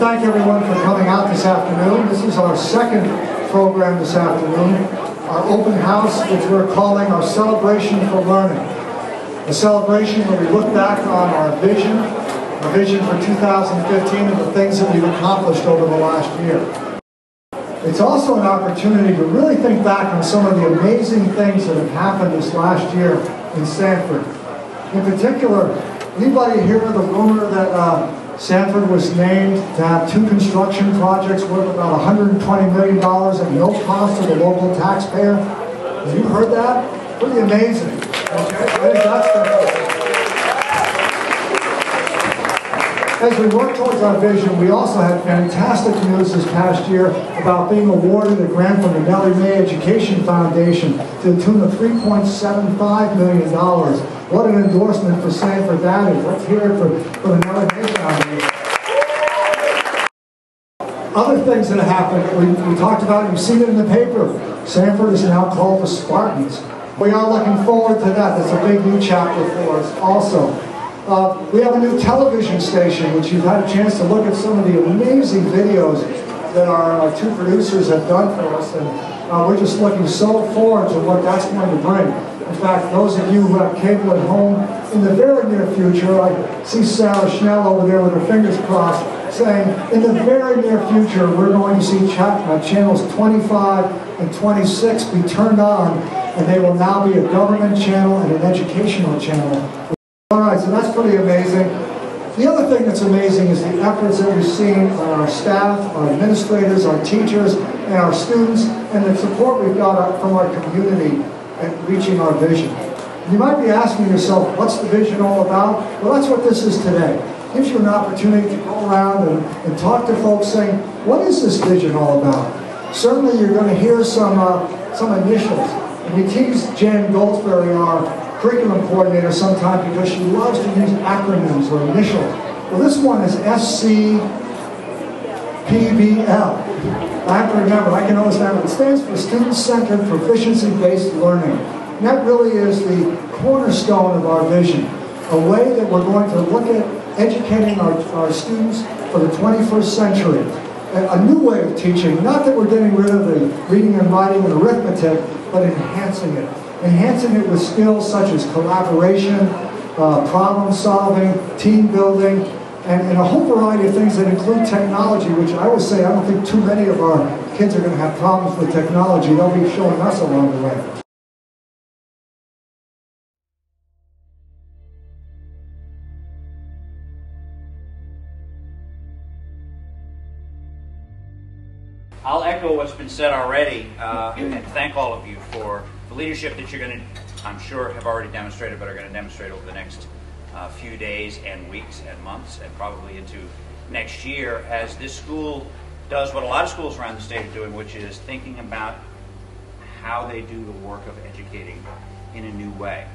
thank everyone for coming out this afternoon. This is our second program this afternoon, our open house, which we're calling our Celebration for Learning. A celebration where we look back on our vision for 2015 and the things that we've accomplished over the last year. It's also an opportunity to really think back on some of the amazing things that have happened this last year in Sanford. In particular, anybody hear the rumor that Sanford was named to have 2 construction projects worth about $120 million at no cost to the local taxpayer? Have you heard that? Pretty amazing. Okay? As we work towards our vision, we also had fantastic news this past year about being awarded a grant from the Nellie May Education Foundation to the tune of $3.75 million. What an endorsement for Sanford that is. Let's hear it for the Nellie May Foundation. Other things that have happened, we talked about, you've seen it in the paper. Sanford is now called the Spartans. We are looking forward to that. That's a big new chapter for us also. We have a new television station, which you've had a chance to look at some of the amazing videos that our 2 producers have done for us, and we're just looking so forward to what that's going to bring. In fact, those of you who have cable at home, in the very near future, I see Sarah Schnell over there with her fingers crossed, saying, in the very near future, we're going to see channels 25 and 26 be turned on, and they will now be a government channel and an educational channel. All right, so that's pretty amazing. The other thing that's amazing is the efforts that we've seen on our staff, our administrators, our teachers, and our students, and the support we've got from our community at reaching our vision. You might be asking yourself, what's the vision all about? Well, that's what this is today. It gives you an opportunity to go around and talk to folks saying, what is this vision all about? Certainly you're going to hear some initials. And we tease Jan Goldsberry, our curriculum coordinator, sometime because she loves to use acronyms or initials. Well, this one is SCPBL. I have to remember, I can always remember, it stands for Student-Centered Proficiency-Based Learning. And that really is the cornerstone of our vision, a way that we're going to look at educating our students for the 21st century. A new way of teaching, not that we're getting rid of the reading and writing and arithmetic, but enhancing it. Enhancing it with skills such as collaboration, problem solving, team building, and a whole variety of things that include technology, which I would say I don't think too many of our kids are going to have problems with technology. They'll be showing us along the way. I'll echo what's been said already and thank all of you for the leadership that you're going to, I'm sure, have already demonstrated, but are going to demonstrate over the next few days and weeks and months and probably into next year as this school does what a lot of schools around the state are doing, which is thinking about how they do the work of educating in a new way.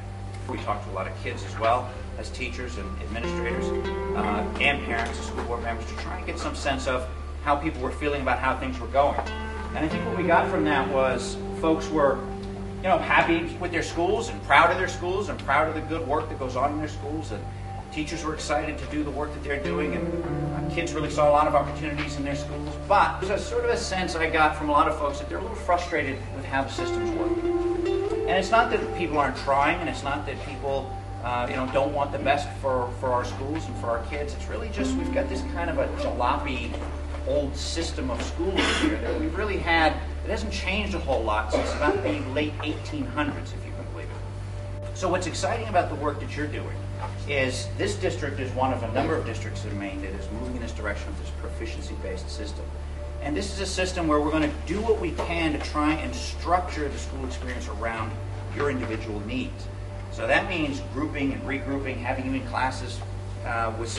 We talk to a lot of kids as well as teachers and administrators and parents and school board members to try and get some sense of how people were feeling about how things were going. And I think what we got from that was folks were, happy with their schools and proud of their schools and proud of the good work that goes on in their schools, and teachers were excited to do the work that they're doing, and kids really saw a lot of opportunities in their schools. But there's a sort of a sense I got from a lot of folks that they're a little frustrated with how the systems work. And it's not that people aren't trying, and it's not that people don't want the best for our schools and for our kids. It's really just we've got this kind of a jalopy old system of schools here that we've really had. It hasn't changed a whole lot since about the late 1800s, if you can believe it. So what's exciting about the work that you're doing is this district is one of a number of districts in Maine that is moving in this direction of this proficiency-based system. And this is a system where we're going to do what we can to try and structure the school experience around your individual needs. So that means grouping and regrouping, having you in classes with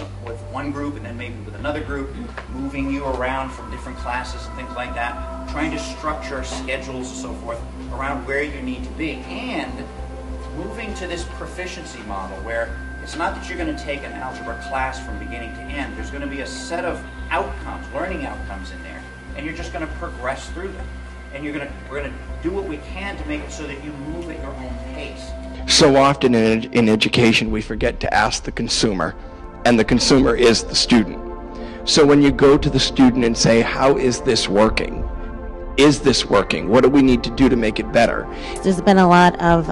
one group and then maybe with another group, moving you around from different classes and things like that, trying to structure schedules and so forth around where you need to be, and moving to this proficiency model where it's not that you're going to take an algebra class from beginning to end. There's going to be a set of outcomes, learning outcomes in there, and you're just going to progress through them. And we're going to do what we can to make it so that you move at your own pace. So often in education we forget to ask the consumer, and the consumer is the student. So when you go to the student and say, how is this working? Is this working? What do we need to do to make it better? There's been a lot of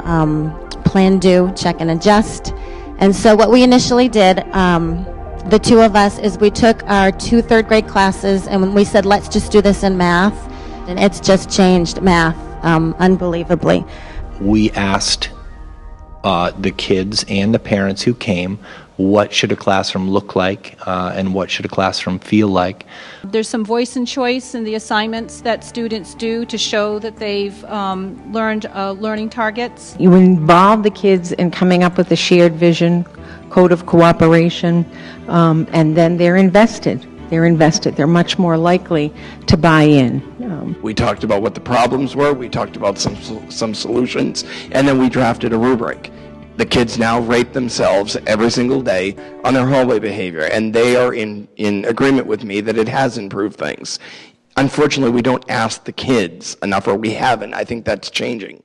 plan, do, check, and adjust. And so what we initially did, the two of us, is we took our 2 third grade classes and we said, let's just do this in math. And it's just changed math unbelievably. We asked the kids and the parents who came, what should a classroom look like and what should a classroom feel like. There's some voice and choice in the assignments that students do to show that they've learned learning targets. You involve the kids in coming up with a shared vision, code of cooperation, and then they're invested. They're much more likely to buy in. We talked about what the problems were, we talked about some solutions, and then we drafted a rubric. The kids now rate themselves every single day on their hallway behavior, and they are in agreement with me that it has improved things. Unfortunately, we don't ask the kids enough, or we haven't. I think that's changing.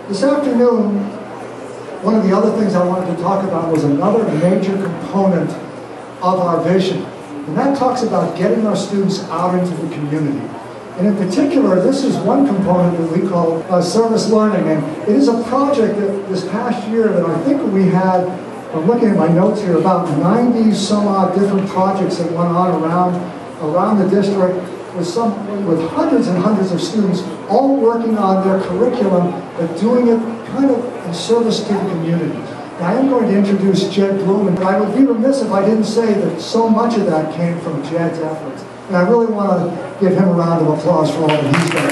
This afternoon, one of the other things I wanted to talk about was another major component of our vision. And that talks about getting our students out into the community. And in particular, this is one component that we call service learning. And it is a project that this past year that I think we had, I'm looking at my notes here, about 90 some odd different projects that went on around the district with hundreds and hundreds of students all working on their curriculum, but doing it kind of in service to the community. Now, I am going to introduce Jed Bloom, and I would be remiss if I didn't say that so much of that came from Jed's efforts. And I really want to give him a round of applause for all that he's done.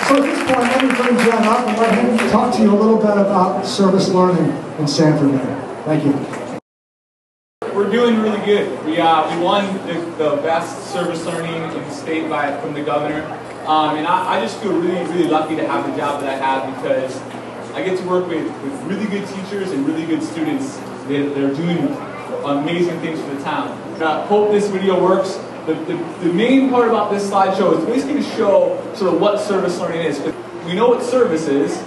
So at this point, let me bring Jed up and let him talk to you a little bit about service learning in Sanford, Maine. Thank you. We're doing really good. We won the best service learning in the state from the governor. And I just feel really, really lucky to have the job that I have because I get to work with really good teachers and really good students that are doing amazing things for the town. I hope this video works. The main part about this slideshow is basically to show sort of what service learning is. We know what service is,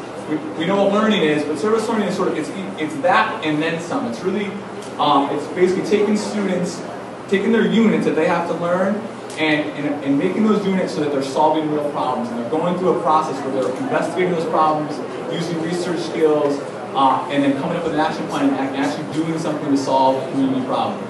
we know what learning is, but service learning is sort of, it's that and then some. It's really It's basically taking their units that they have to learn and making those units so that they're solving real problems. And they're going through a process where they're investigating those problems, using research skills, and then coming up with an action plan and actually doing something to solve a community problem.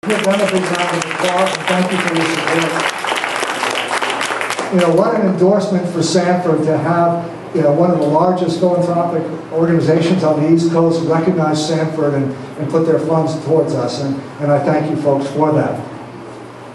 Give them a big round of applause and thank you for your support. You know, what an endorsement for Sanford to have, you know, one of the largest philanthropic organizations on the East Coast recognize Sanford and put their funds towards us, and I thank you folks for that.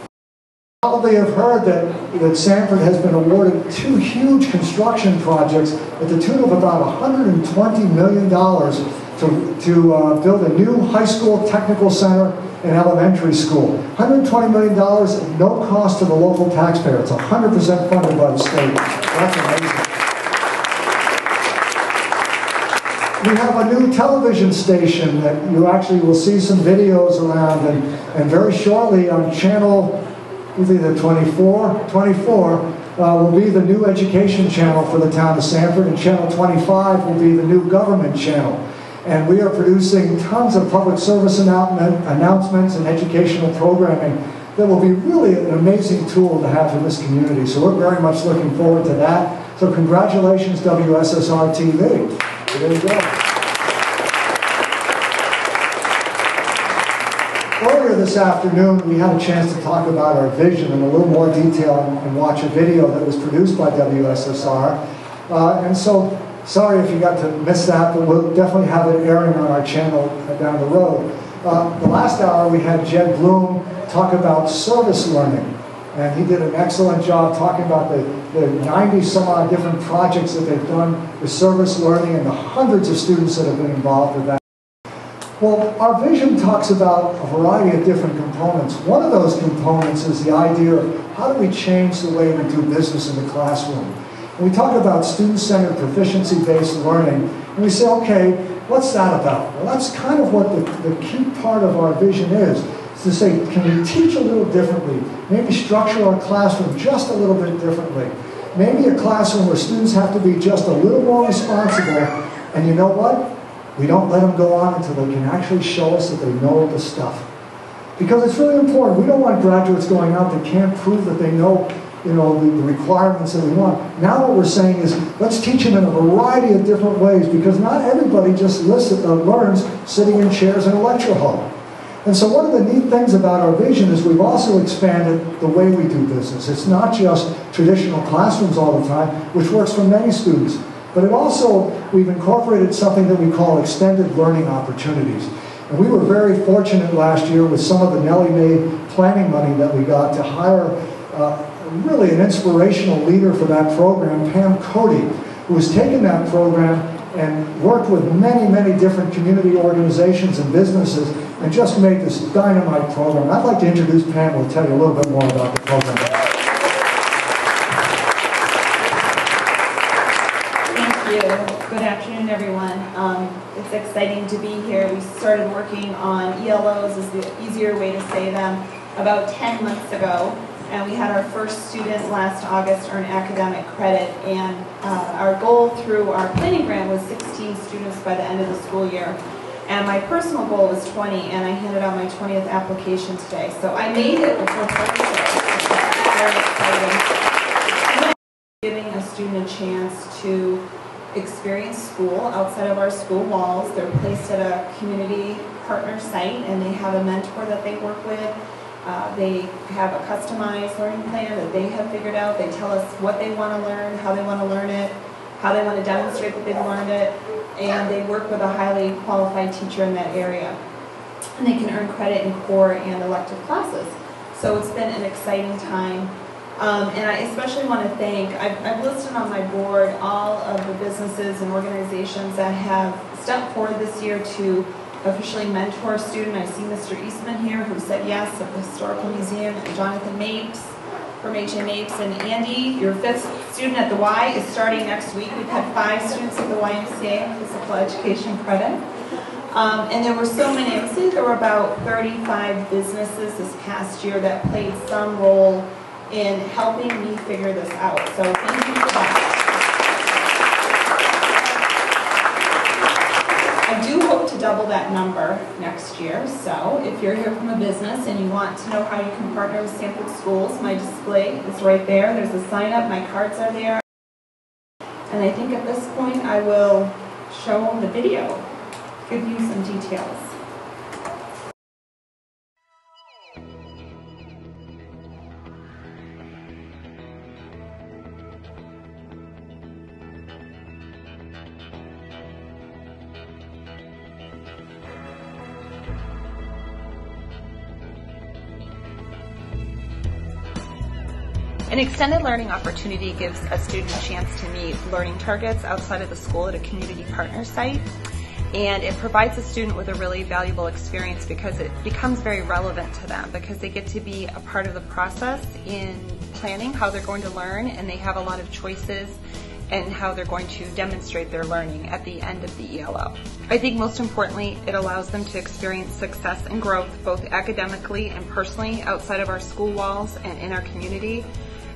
You probably have heard that Sanford has been awarded 2 huge construction projects at the tune of about $120 million to build a new high school technical center and elementary school. $120 million at no cost to the local taxpayer. It's 100% funded by the state. That's amazing. We have a new television station that you actually will see some videos around, and very shortly on channel, either 24 will be the new education channel for the town of Sanford, and channel 25 will be the new government channel. And we are producing tons of public service announcements and educational programming that will be really an amazing tool to have in this community. So we're very much looking forward to that. So congratulations, WSSR TV. There you go. Earlier this afternoon, we had a chance to talk about our vision in a little more detail and watch a video that was produced by WSSR. And so, sorry if you got to miss that, but we'll definitely have it airing on our channel down the road. The last hour we had Jed Bloom talk about service learning, and he did an excellent job talking about the 90 some odd different projects that they've done with service learning and the hundreds of students that have been involved with that. Well, our vision talks about a variety of different components. One of those components is the idea of how do we change the way we do business in the classroom. And we talk about student-centered, proficiency-based learning, and we say, okay, what's that about? Well, that's kind of what the key part of our vision is is to say, can we teach a little differently? Maybe structure our classroom just a little bit differently. Maybe a classroom where students have to be just a little more responsible, and you know what? We don't let them go on until they can actually show us that they know the stuff. Because it's really important. We don't want graduates going out that can't prove that they know, the requirements that we want. Now what we're saying is, let's teach them in a variety of different ways, because not everybody just learns sitting in chairs in a lecture hall. And so one of the neat things about our vision is we've also expanded the way we do business. It's not just traditional classrooms all the time, which works for many students, but we've incorporated something that we call extended learning opportunities. And we were very fortunate last year with some of the Nellie Mae planning money that we got to hire really an inspirational leader for that program, Pam Cody, who has taken that program and worked with many, many different community organizations and businesses and just made this dynamite program. I'd like to introduce Pam, who will tell you a little bit more about the program. Thank you. Good afternoon, everyone. It's exciting to be here. We started working on ELOs, is the easier way to say them, about 10 months ago. And we had our first student last August earn academic credit. And our goal through our planning grant was 16 students by the end of the school year. And my personal goal was 20, and I handed out my 20th application today. So I made it before Thursday. Very exciting. Giving a student a chance to experience school outside of our school walls. They're placed at a community partner site, and they have a mentor that they work with. They have a customized learning plan that they have figured out. They tell us what they want to learn, how they want to learn it, how they want to demonstrate that they've learned it, and they work with a highly qualified teacher in that area. And they can earn credit in core and elective classes. So it's been an exciting time. And I especially want to thank, I've listed on my board all of the businesses and organizations that have stepped forward this year to officially mentor a student. I see Mr. Eastman here who said yes at the Historical Museum, and Jonathan Mapes from HA Mapes, and Andy, your 5th student at the Y, is starting next week. We've had 5 students at the YMCA with physical education credit. And there were so many, I would say there were about 35 businesses this past year that played some role in helping me figure this out. So thank you for that. I do hope to double that number next year. So if you're here from a business and you want to know how you can partner with Sanford Schools, my display is right there. There's a sign up, my cards are there. And I think at this point I will show the video, give you some details. An extended learning opportunity gives a student a chance to meet learning targets outside of the school at a community partner site. And it provides a student with a really valuable experience because it becomes very relevant to them, because they get to be a part of the process in planning how they're going to learn, and they have a lot of choices in how they're going to demonstrate their learning at the end of the ELO. I think most importantly, it allows them to experience success and growth both academically and personally outside of our school walls and in our community.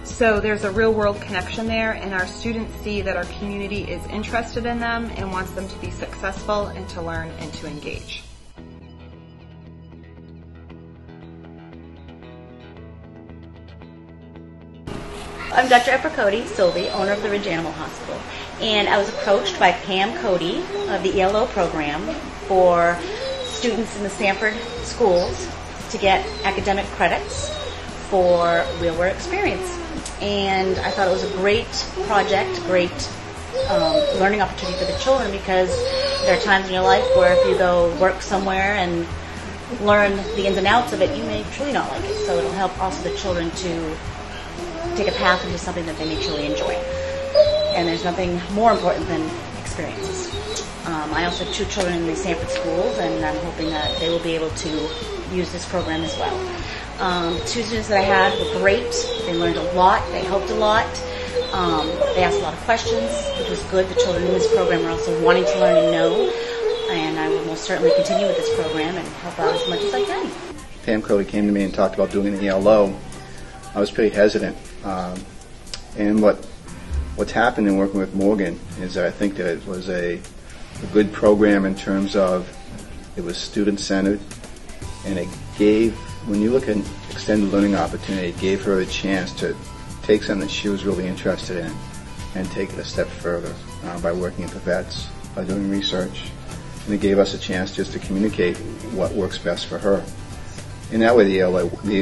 So there's a real-world connection there, and our students see that our community is interested in them and wants them to be successful and to learn and to engage. I'm Dr. Epper Sylvie, owner of the Ridge Animal Hospital, and I was approached by Pam Cody of the ELO program for students in the Sanford schools to get academic credits for real-world experience. And I thought it was a great project, great learning opportunity for the children, because there are times in your life where if you go work somewhere and learn the ins and outs of it, you may truly not like it. So it'll help also the children to take a path into something that they may truly enjoy. And there's nothing more important than experiences. I also have 2 children in the Sanford schools, and I'm hoping that they will be able to use this program as well. The 2 students that I had were great. They learned a lot. They helped a lot. They asked a lot of questions, which was good. The children in this program are also wanting to learn and know. And I will most certainly continue with this program and help out as much as I can. Pam Cody came to me and talked about doing an ELO, I was pretty hesitant. And what's happened in working with Morgan is that I think that it was a good program in terms of it was student-centered, and it gave, when you look at extended learning opportunity, it gave her a chance to take something that she was really interested in and take it a step further by working at the vets, by doing research. And it gave us a chance just to communicate what works best for her. And that way the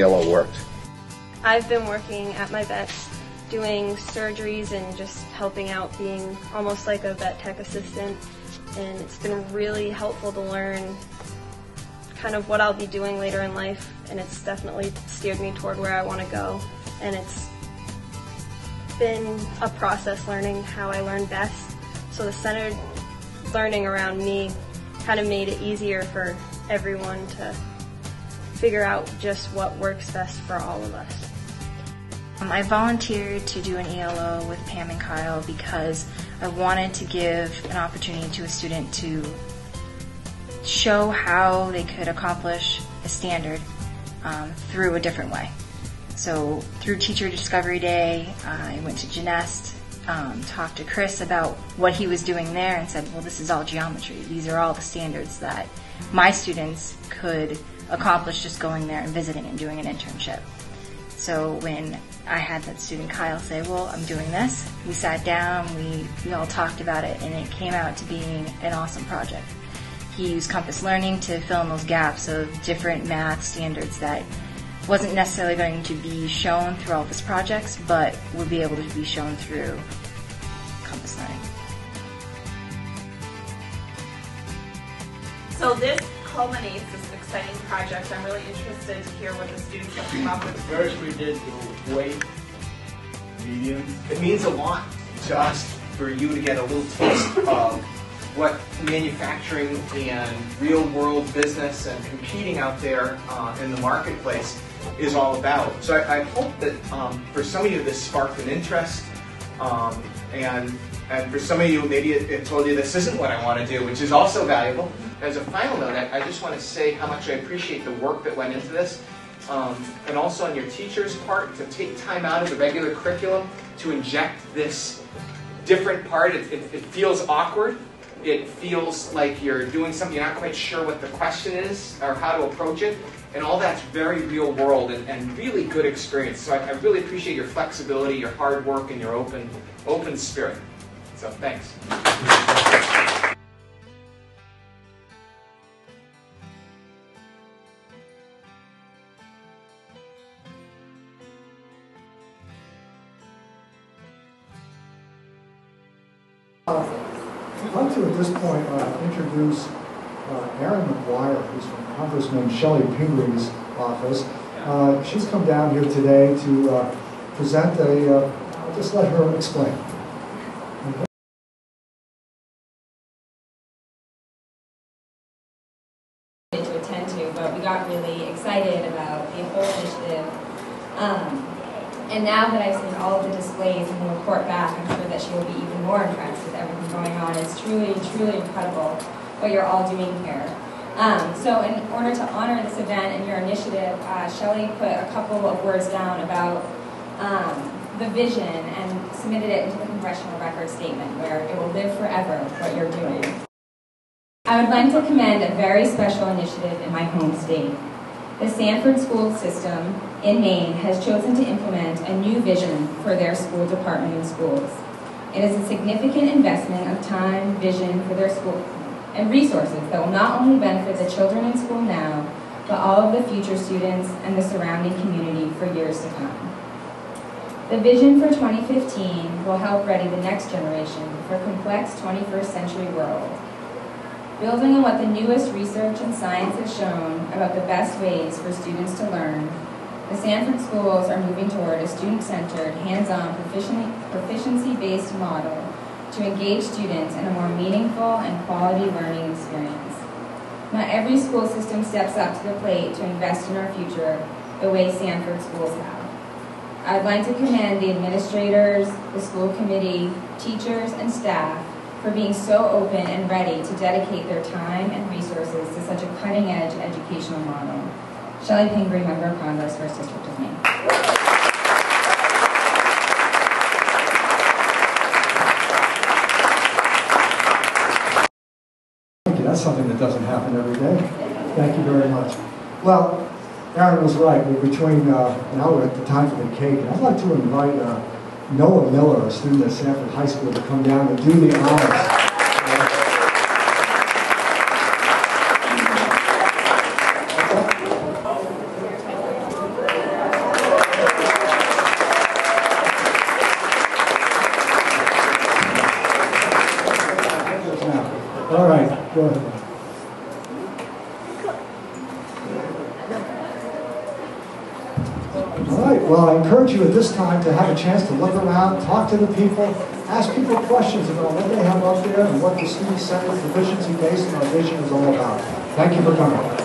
ELO worked. I've been working at my vet's doing surgeries and just helping out, being almost like a vet tech assistant. And it's been really helpful to learn kind of what I'll be doing later in life, and it's definitely steered me toward where I want to go. And it's been a process learning how I learn best. So the centered learning around me kind of made it easier for everyone to figure out just what works best for all of us. I volunteered to do an ELO with Pam and Kyle because I wanted to give an opportunity to a student to show how they could accomplish a standard through a different way. So through Teacher Discovery Day, I went to Genest, talked to Chris about what he was doing there and said, well, this is all geometry. These are all the standards that my students could accomplish just going there and visiting and doing an internship. So when I had that student Kyle say, well, I'm doing this, we sat down, we all talked about it, and it came out to being an awesome project. He used Compass Learning to fill in those gaps of different math standards that wasn't necessarily going to be shown through all of his projects, but would be able to be shown through Compass Learning. So this culminates this exciting project. I'm really interested to hear what the students have come up with. First we did the weight medium. It means a lot to us for you to get a little taste of what manufacturing and real world business and competing out there in the marketplace is all about. So I hope that for some of you this sparked an interest, and for some of you maybe it told you this isn't what I want to do, which is also valuable. As a final note, I just want to say how much I appreciate the work that went into this, and also on your teacher's part to take time out of the regular curriculum to inject this different part. It feels awkward. It feels like you're doing something you're not quite sure what the question is or how to approach it, and all that's very real world and really good experience. So I really appreciate your flexibility, your hard work, and your open spirit. So thanks. I'd like to, at this point, introduce Erin McGuire, who's from Congressman Shelley Pingree office. She's come down here today to present I'll just let her explain. To attend to, but we got really excited about the whole initiative. And now that I've seen all of the displays and the report back, I'm sure that she will be even more impressed with everything going on. It's truly, truly incredible what you're all doing here. So in order to honor this event and your initiative, Shelley put a couple of words down about the vision and submitted it into the Congressional Record Statement, where it will live forever, what you're doing. I would like to commend a very special initiative in my home state. The Sanford school system in Maine has chosen to implement a new vision for their school department and schools. It is a significant investment of time, vision for their school, and resources that will not only benefit the children in school now, but all of the future students and the surrounding community for years to come. The vision for 2015 will help ready the next generation for a complex 21st century world. Building on what the newest research and science has shown about the best ways for students to learn, the Sanford schools are moving toward a student-centered, hands-on, proficiency-based model to engage students in a more meaningful and quality learning experience. Not every school system steps up to the plate to invest in our future the way Sanford schools have. I'd like to commend the administrators, the school committee, teachers, and staff for being so open and ready to dedicate their time and resources to such a cutting-edge educational model. Shelley Pingree, Member of Congress, 1st District of Maine. Thank you. That's something that doesn't happen every day. Thank you very much. Well, Aaron was right. We're between, now we're at the time for the cake. And I'd like to invite Noah Miller, a student at Sanford High School, to come down and do the honors. All right, go ahead. All right, well, I encourage you at this time to have a chance to look around, talk to the people, ask people questions about what they have up there and what the student-centered, proficiency-based, and our vision is all about. Thank you for coming.